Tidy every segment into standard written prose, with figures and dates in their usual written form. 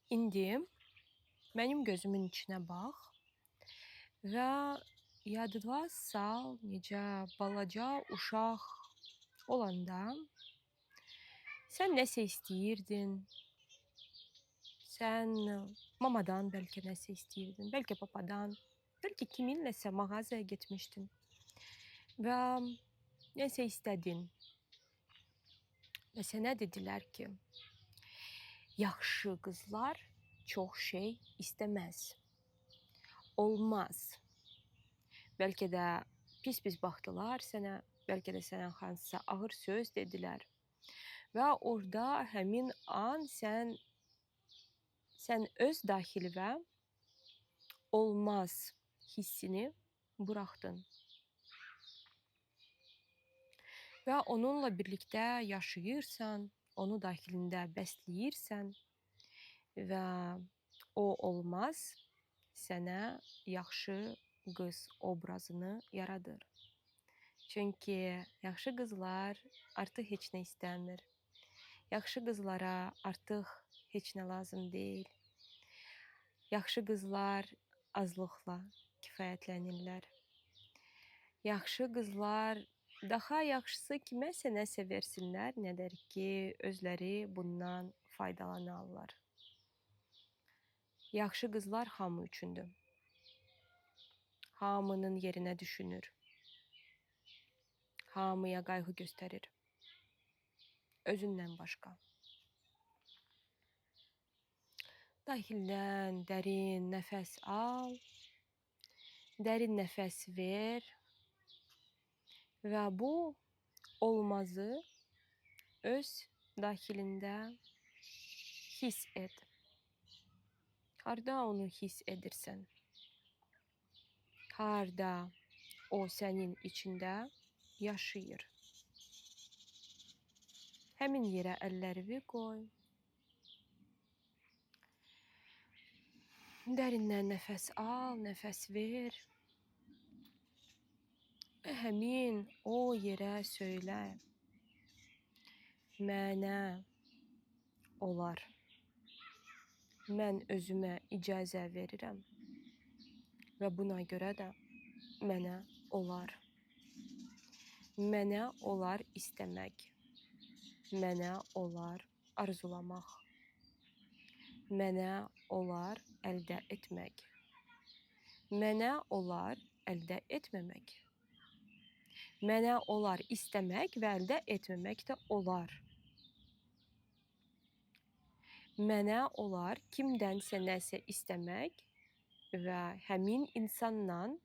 İndi mənim gözümün içinə bax və yadına sal, necə balaca uşaq olanda sən nəsə istəyirdin, sən mamadan bəlkə nəsə istəyirdin, bəlkə papadan, bəlkə kiminləsə mağazaya getmişdin və nəsə istədin və sənə dedilər ki, yaxşı qızlar çox şey istəməz, olmaz. Bəlkə də pis-pis baxdılar sənə, bəlkə də sənə hansısa ağır söz dedilər və orada həmin an sən öz daxilinə olmaz hissini buraxdın və onunla birlikdə yaşayırsan, onu daxilində bəsləyirsən və o olmaz sənə yaxşı qız obrazını yaradır. Çünki yaxşı qızlar artıq heç nə istəmir. Yaxşı qızlara artıq heç nə lazım deyil. Yaxşı qızlar azlıqla kifayətlənirlər. Yaxşı qızlar daha yaxşısı kiməsə nəsə versinlər, nədir ki, özləri bundan faydalanarlar. Yaxşı qızlar hamı üçündür. Hamının yerinə düşünür. Hamıya qayğı göstərir. Özündən başqa. Daxildən dərin nəfəs al, dərin nəfəs ver və bu olmazı öz daxilində hiss et. Harda onu hiss edirsən? Harda o sənin içində yaşayır? Həmin yerə əllərini qoy. Dərindən nəfəs al, nəfəs ver. Və həmin o yerə söylə. Mənə olar. Mən özümə icazə verirəm. Və buna görə də mənə olar. Mənə olar istəmək. Mənə olar arzulamaq. Mənə olar əldə etmək. Mənə olar əldə etməmək. Mənə olar istəmək və əldə etməmək də olar. Mənə olar kimdənsə nəsə istəmək və həmin insandan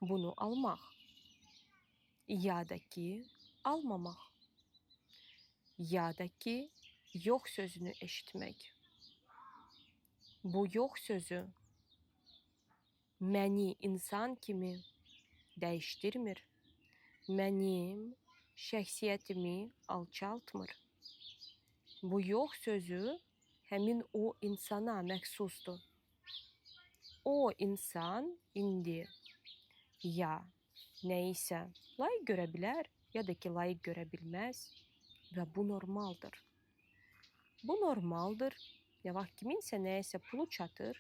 bunu almaq. Ya da ki, almamaq. Ya da ki, yox sözünü eşitmək. Bu yox sözü məni insan kimi dəyişdirmir. Mənim şəxsiyyətimi alçaltmır. Bu yox sözü həmin o insana məxsusdur. O insan indi ya nəyisə layiq görə bilər, ya da ki, layiq görə bilməz və bu normaldır. Bu normaldır. Nə vaxt kiminsə nəyəsə pulu çatır,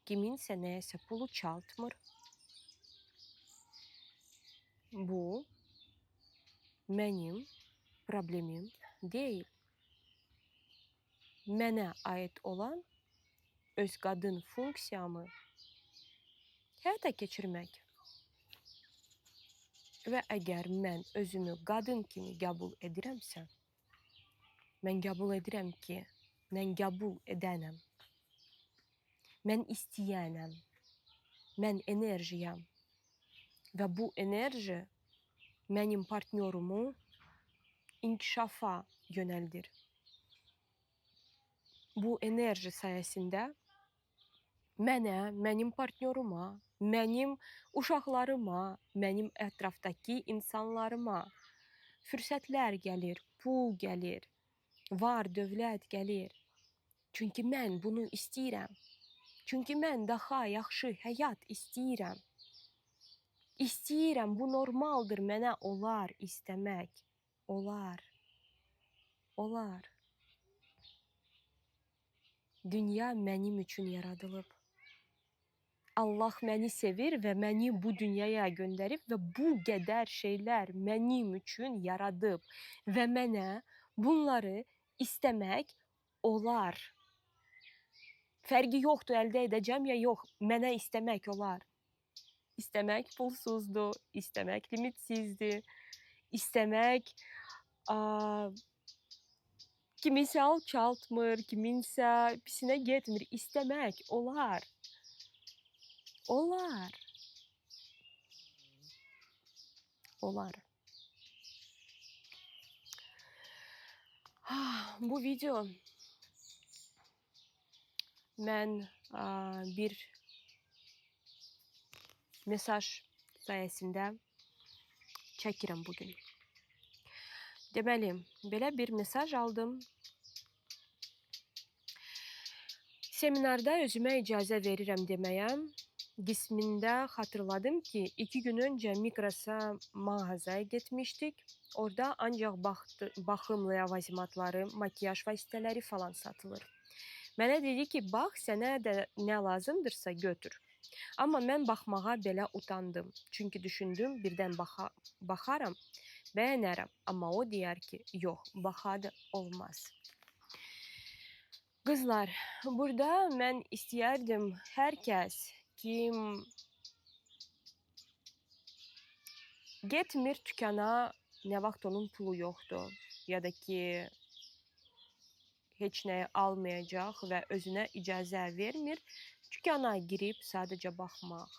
kiminsə nəyəsə pulu çatmır. Bu mənim problemim deyil. Mənə aid olan öz qadın funksiyamı həyata keçirmək. Və əgər mən özümü qadın kimi qəbul edirəmsə, mən qəbul edirəm ki, mən qəbul edənəm. Mən istəyənəm. Mən enerjiyəm. Və bu enerji mənim partnyorumu inkişafa yönəldir. Bu enerji sayəsində mənə, mənim partnyoruma, mənim uşaqlarıma, mənim ətrafdakı insanlarıma fürsətlər gəlir, pul gəlir, var dövlət gəlir. Çünki mən bunu istəyirəm. Çünki mən daha yaxşı həyat istəyirəm. İstəyirəm, bu normaldır, mənə olar istəmək. Olar. Olar. Dünya mənim üçün yaradılıb. Allah məni sevir və məni bu dünyaya göndərib və bu qədər şeylər mənim üçün yaradıb və mənə bunları istəmək olar. Fərqi yoxdur, əldə edəcəm ya yox, mənə istəmək olar. İstəmək pulsuzdur, istəmək limitsizdir, istəmək kiminsə alçaltmır, kiminsə pisinə getmir, istəmək olar. Olar. Olar. Bu video mən bir mesaj sayəsində çəkirəm bugün. Deməli, belə bir mesaj aldım. Seminarda özümə icazə verirəm deməyə qismində xatırladım ki, 2 gün öncə Migros'a mağazaya getmişdik. Orada ancaq baxım ləvazimatları, makiyaj vasitələri falan satılır. Mənə dedi ki, bax, sənə də nə lazımdırsa götür. Amma mən baxmağa belə utandım. Çünki düşündüm, birdən baxaram, bəyənərəm. Amma o deyər ki, yox, baxadı olmaz. Qızlar, burada mən istəyərdim hər kəs kim getmir tükana, nə vaxt onun pulu yoxdur ya da ki heç nəyi almayacaq və özünə icazə vermir, tükana girib sadəcə baxmaq.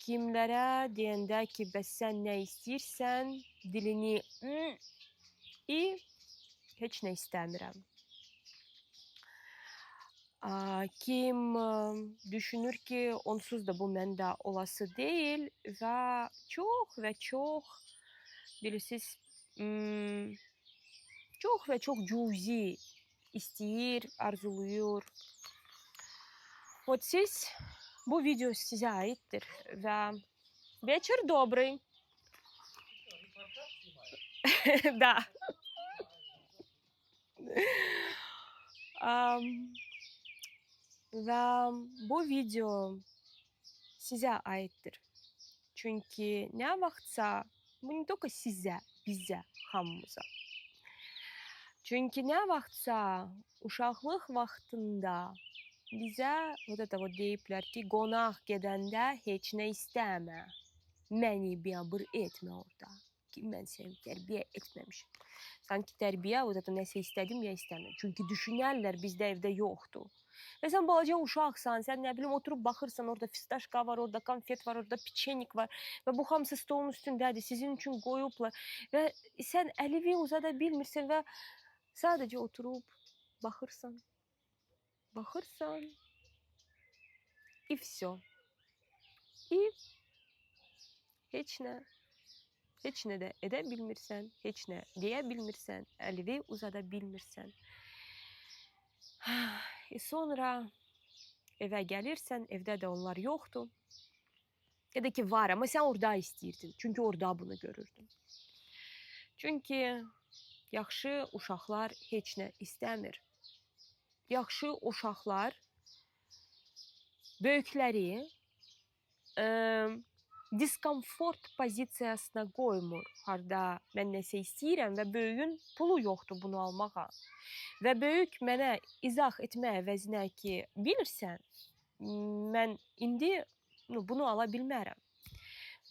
Kimlərə deyəndə ki, bəs sən nə istəyirsən, dilini heç nə istəmirəm. Kim düşünür ki, onsuz da bu məndə olası deyil və çox bilirsiniz, çox cüzi istəyir, arzuluyur. Siz, bu video sizə aiddir və вечер добрый. Да. Və bu video sizə aiddir. Çünki nə vaxtsa, bu ne только sizə, bizə, hamımıza. Çünki nə vaxtsa uşaqlıq vaxtında bizə deyiblər ki, qonaq gedəndə heç nə istəmə. Məni biabır etmə orada. Ki, mən səni tərbiyə etməmişim. Sanki tərbiyə nəsə istədim ya istəmir. Çünki düşünərlər bizdə evdə yoxdur. Və sən balaca uşaqsan, sən nə bilim oturub baxırsan, orada fistaşka var, orada konfet var, orada piçenik var və bu hamısı stolun üstündədir, sizin üçün qoyublar və sən əlini uzada bilmirsən və sadəcə oturub baxırsan и все. И heç nə də edə bilmirsən, heç nə deyə bilmirsən, əlini uzada bilmirsən. Sonra evə gəlirsən, evdə də onlar yoxdur. Ya da ki, var, amma sən orada istəyirdin. Çünki orada bunu görürdün. Çünki yaxşı uşaqlar heç nə istəmir. Yaxşı uşaqlar böyükləri diskomfort pozisiyasına qoymur. Harda mən nəsə istəyirəm və böyüyün pulu yoxdur bunu almağa. Və böyük mənə izah etmək əvəzinə ki, bilirsən, mən indi bunu ala bilmərəm.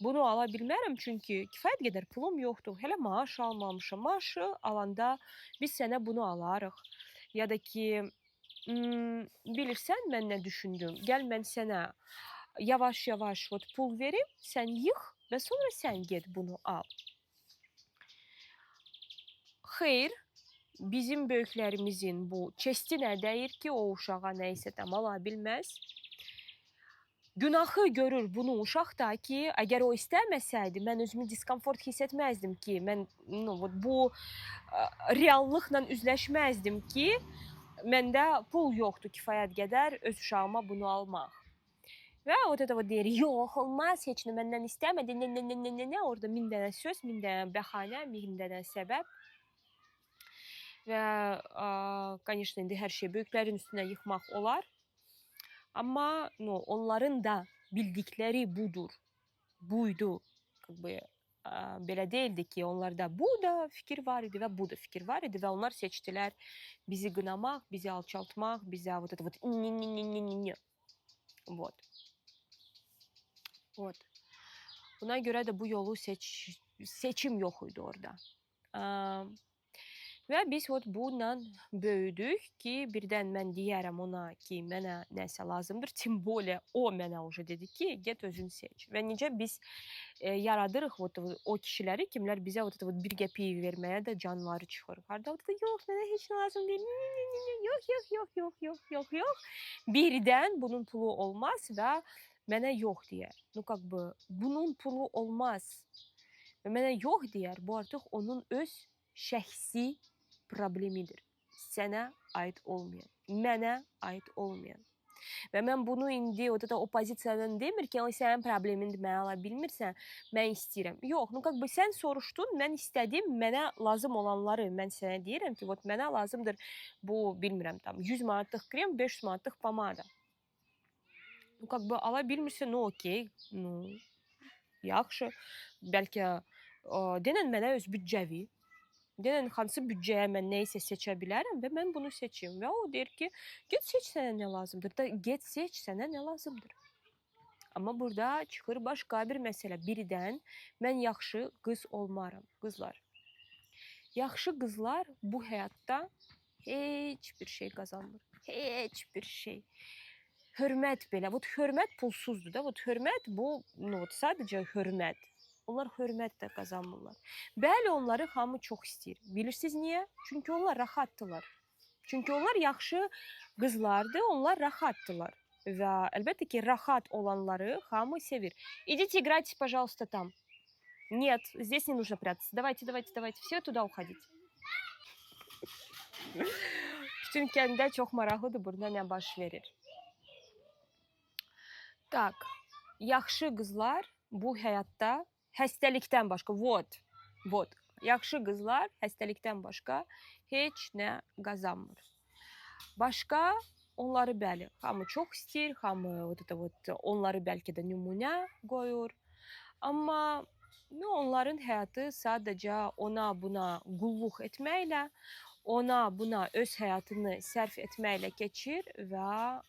Bunu ala bilmərəm çünki kifayət qədər pulum yoxdur. Hələ maaş almamışam. Maaşı alanda biz sənə bunu alarıq. Ya da ki, bilirsən mən nə düşündüm? Gəl mən sənə yavaş pul verim, sən yığ və sonra sən get bunu al. Xeyr, bizim böyüklərimizin bu çesti nə deyir ki, o uşağa nə isə tam ala bilməz. Günahı görür bunu uşaq da ki, əgər o istəməsəydi, mən özümü diskomfort hiss etməzdim ki, mən bu reallıqla üzləşməzdim ki, məndə pul yoxdur kifayət qədər öz uşağıma bunu almaq. Və o da deyir, yox, olmaz, heç nə məndən istəmədi, orada min dənə söz, min dənə bəhanə, min dənə səbəb. Və конечно, indi hər şey böyüklərin üstünə yıxmaq olar. Amma onların da bildikləri budur, buydu. Belə deyildi ki, onlarda bu da fikir var idi və bu da fikir var idi və onlar seçdilər bizi qınamaq, bizi alçaltmaq, bizə вот это вот ne. Вот. Вот. Buna görə də bu yolu seçim yox idi orada. Və biz bununla böyüdük ki, birdən mən deyərəm ona ki, mənə nəsə lazımdır. Tim bolее o mənə уже dedi ki, get özün seç. Və necə biz yaradırıq o kişiləri, kimlər bizə bir qəpiyi verməyə də canları çıxır. Harda yox, mənə heç lazım deyil. Yox. Birdən bunun pulu olmaz və mənə yox deyər. Bunun pulu olmaz və mənə yox deyər. Bu artıq onun öz şəxsi problemidir. Sənə aid olmayan, mənə aid olmayan. Və mən bunu indi o pozisiyadan demir ki, sənin problemindir, mənə ala bilmirsən, mən istəyirəm. Yox, sən soruşdun, mən istədim, mənə lazım olanları mən sənə deyirəm ki, mənə lazımdır bu, bilmirəm, 100 manatlıq krem, 500 manatlıq pomada. Ala bilmirsən, okey, yaxşı, bəlkə denən mənə öz büdcəvi. Denən hansı büdcəyə mən nəyisə seçə bilərəm və mən bunu seçim. Və o deyir ki, get seç sənə nə lazımdır. Get seç sənə nə lazımdır. Amma burada çıxır başqa bir məsələ. Birdən mən yaxşı qız olmaram, qızlar. Yaxşı qızlar bu həyatda heç bir şey qazanmır. Heç bir şey. Hörmət belə. Hörmət pulsuzdur da. Hörmət bu, sadəcə hörmət. Onlar hörmət də qazanmırlar. Bəli, onları hamı çox istəyir. Bilirsiniz niyə? Çünki onlar rahatdılar. Çünki onlar yaxşı qızlardı, onlar rahatdılar. Və əlbəttə ki, rahat olanları hamı sevir. İdите играйте, пожалуйста, там. Нет, здесь не нужно прятаться. Давайте, все туда уходите. Bütün kəndə çox maraqlıdır burada nə baş verir. Tak, yaxşı qızlar bu həyatda xəstəlikdən başqa, yaxşı qızlar xəstəlikdən başqa heç nə qazanmır. Başqa, onları bəli, hamı çox istəyir, hamı onları bəlkə də nümunə qoyur. Amma onların həyatı sadəcə ona buna qulluq etməklə, ona buna öz həyatını sərf etməklə keçir və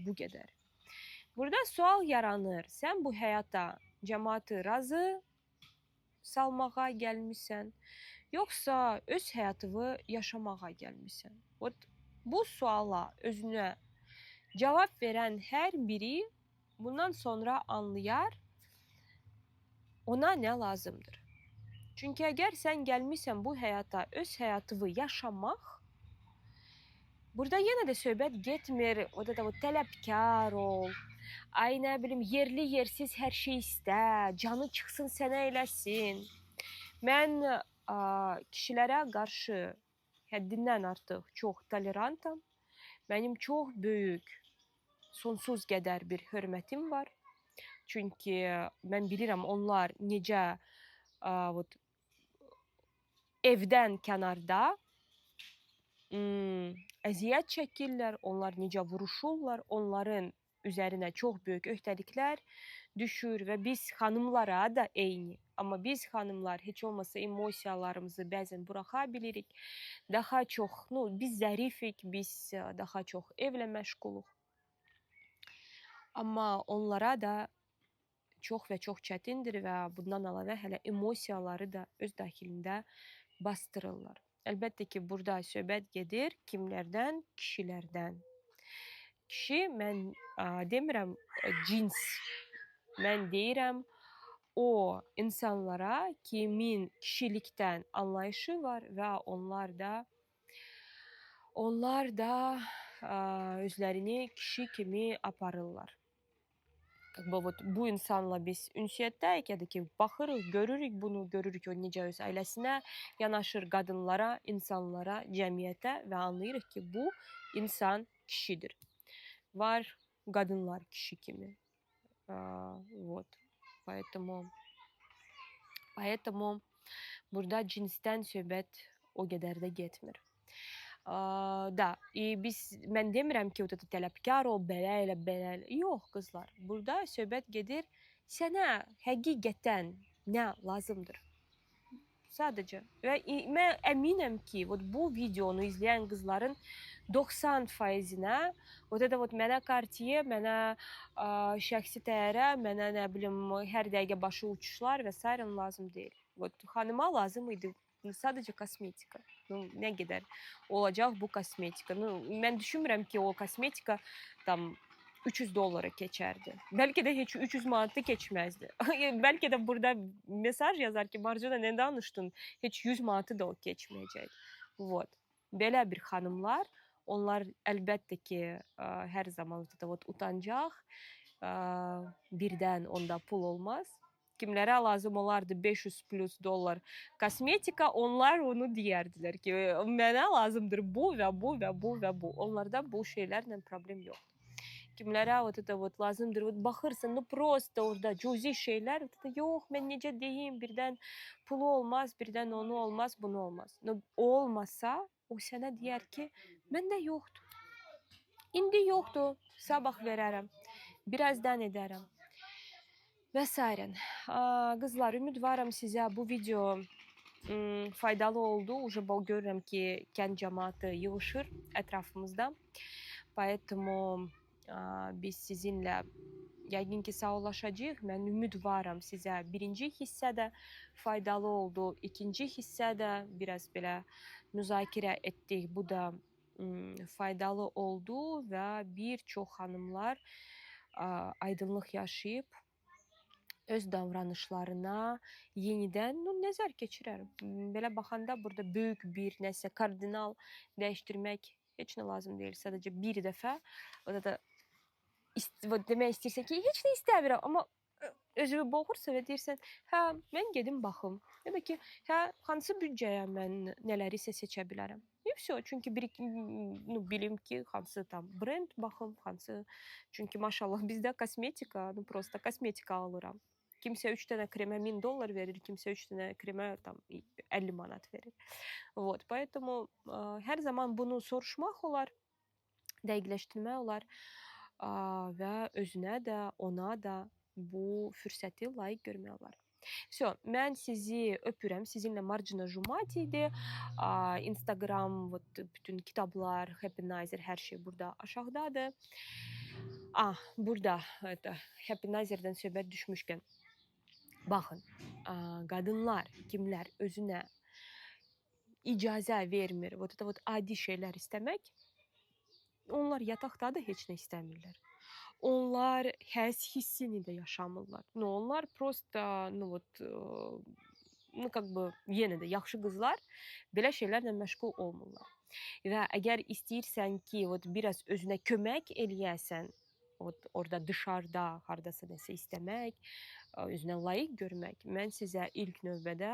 bu qədər. Burada sual yaranır, sən bu həyata cəmaatı razı salmağa gəlmişsən, yoxsa öz həyatını yaşamağa gəlmişsən? Bu suala özünə cavab verən hər biri bundan sonra anlayar ona nə lazımdır. Çünki əgər sən gəlmişsən bu həyata öz həyatını yaşamaq, burada yenə də söhbət getmir, tələbkar ol, ay nə bilim, yerli yersiz hər şey istə, canı çıxsın sənə eləsin. Mən kişilərə qarşı həddindən artıq çox tolerantam. Mənim çox böyük, sonsuz qədər bir hörmətim var. Çünki mən bilirəm onlar necə evdən kənarda əziyyət çəkirlər, onlar necə vuruşurlar, onların üzərinə çox böyük öhdəliklər düşür və biz xanımlara da eyni. Amma biz xanımlar heç olmasa emosiyalarımızı bəzən buraxa bilirik. Daha çox, biz zərifik, biz daha çox evlə məşğuluq. Amma onlara da çox və çox çətindir və bundan əlavə hələ emosiyaları da öz daxilində bastırırlar. Əlbəttə ki, burada söhbət gedir kimlərdən? Kişilərdən. Kişi, mən demirəm cins, mən deyirəm o insanlara kimin kişilikdən anlayışı var və onlar da özlərini kişi kimi aparırlar. Bu insanla biz ünsiyyətdəyik, ya da ki, baxırıq, görürük bunu, görürük o necə öz ailəsinə yanaşır, qadınlara, insanlara, cəmiyyətə və anlayırıq ki, bu insan kişidir. Var qadınlar kişi kimi. Поэтому burada cinsdən söhbət o qədər də getmir. Da, mən demirəm ki, tələbkar ol, belə elə, belə elə. Yox, qızlar, burada söhbət gedir sənə həqiqətən nə lazımdır. Sadəcə. Və mən əminəm ki, bu videonu izləyən qızların 90%-nə mənə Cartier, mənə şəxsi təyyarə, mənə nə bilim hər dəqiqə başı uçuşlar və s. lazım deyil. Xanıma lazım idi sadəcə kosmetika. Nə qədər olacaq bu kosmetika? Mən düşünmürəm ki, o kosmetika tam $300 keçərdi. Bəlkə də heç 300 manatı keçməzdi. Bəlkə də burada mesaj yazar ki, Marcana nə danışdın? Heç 100 manatı da o keçməyəcək. Belə bir xanımlar, onlar əlbəttə ki, hər zaman utancaq. Birdən onda pul olmaz. Kimlərə lazım olardı $500+ kosmetika, onlar onu deyərdilər ki, mənə lazımdır bu və bu və bu və bu. Onlarda bu şeylərlə problem yoxdur. Kimlərə lazımdır, baxırsan, prosta orada cüzi şeylər, yox, mən necə deyim, birdən pulu olmaz, birdən onu olmaz, bunu olmaz. O olmasa, o sənə deyər ki, məndə yoxdur. İndi yoxdur, sabah verərəm, birazdan edərəm. Və s. Qızlar, ümidvaram sizə bu video faydalı oldu. Görürəm ki, kənd cəmaatı yığışır ətrafımızda. Поэтому biz sizinlə yəqin ki, sağollaşacağıq. Mən ümidvaram sizə birinci hissə də faydalı oldu. İkinci hissə də biraz belə müzakirə etdik. Bu da faydalı oldu və bir çox xanımlar aydınlıq yaşayıb öz davranışlarına yenidən nəzər keçirər. Belə baxanda burada böyük bir nəsə kardinal dəyişdirmək heç nə lazım deyil. Sadəcə bir dəfə demək istəyirsən ki, heç nə istəmirəm, amma özünü boğursa və deyirsən, hə, mən gedim baxım. Ya da ki, hə, hansı büdcəyə mən nələrisə seçə bilərəm. Çünki bilim ki, hansı tam brend baxım, hansı. Çünki maşallah bizdə kosmetika, prosta kosmetika alıram. Kimsə 3 dənə kremə $1000 verir, kimsə 3 dənə kremə tam 50 manat verir. Поэтому hər zaman bunu soruşmaq olar, dəqiqləşdirmək olar və özünə də, ona da bu fürsəti layiq görmək olar. Mən sizi öpürəm. Sizinlə Marcana Jumati idi. Instagram, bütün kitablar, Happy Nizer, hər şey burada aşağıdadır. Burada Happy Nizer'dən söhbət düşmüşkən. Baxın, qadınlar, kimlər özünə icazə vermir, adi şeylər istəmək, onlar yataqda da heç nə istəmirlər. Onlar həss hissini də yaşamırlar. Onlar prosta, yenə də yaxşı qızlar belə şeylərlə məşğul olmurlar. Və əgər istəyirsən ki, biraz özünə kömək eləyəsən, orada dışarıda hardasa nəsə istəmək, özünə layiq görmək, mən sizə ilk növbədə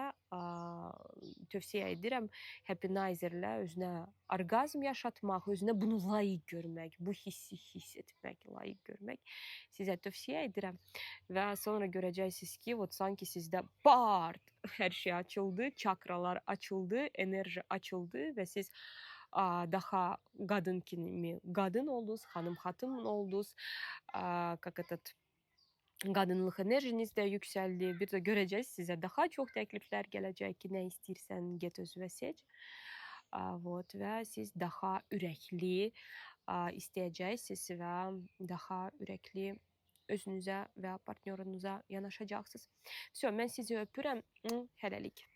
tövsiyə edirəm Happy Nizer'lə özünə orqazm yaşatmaq, özünə bunu layiq görmək, bu hissi hiss etmək, layiq görmək sizə tövsiyə edirəm. Və sonra görəcəksiniz ki, sanki sizdə hər şey açıldı, çakralar açıldı, enerji açıldı və siz daha qadın kimi qadın oldunuz, xanım oldunuz, qadınlıq enerjiniz də yüksəldi. Bir də görəcəksiniz, sizə daha çox təkliflər gələcək ki, nə istəyirsən, get özünə seç. Və siz daha ürəkli istəyəcəksiniz və daha ürəkli özünüzə və partnyorunuza yanaşacaqsınız. Mən sizi öpürəm. Hələlik.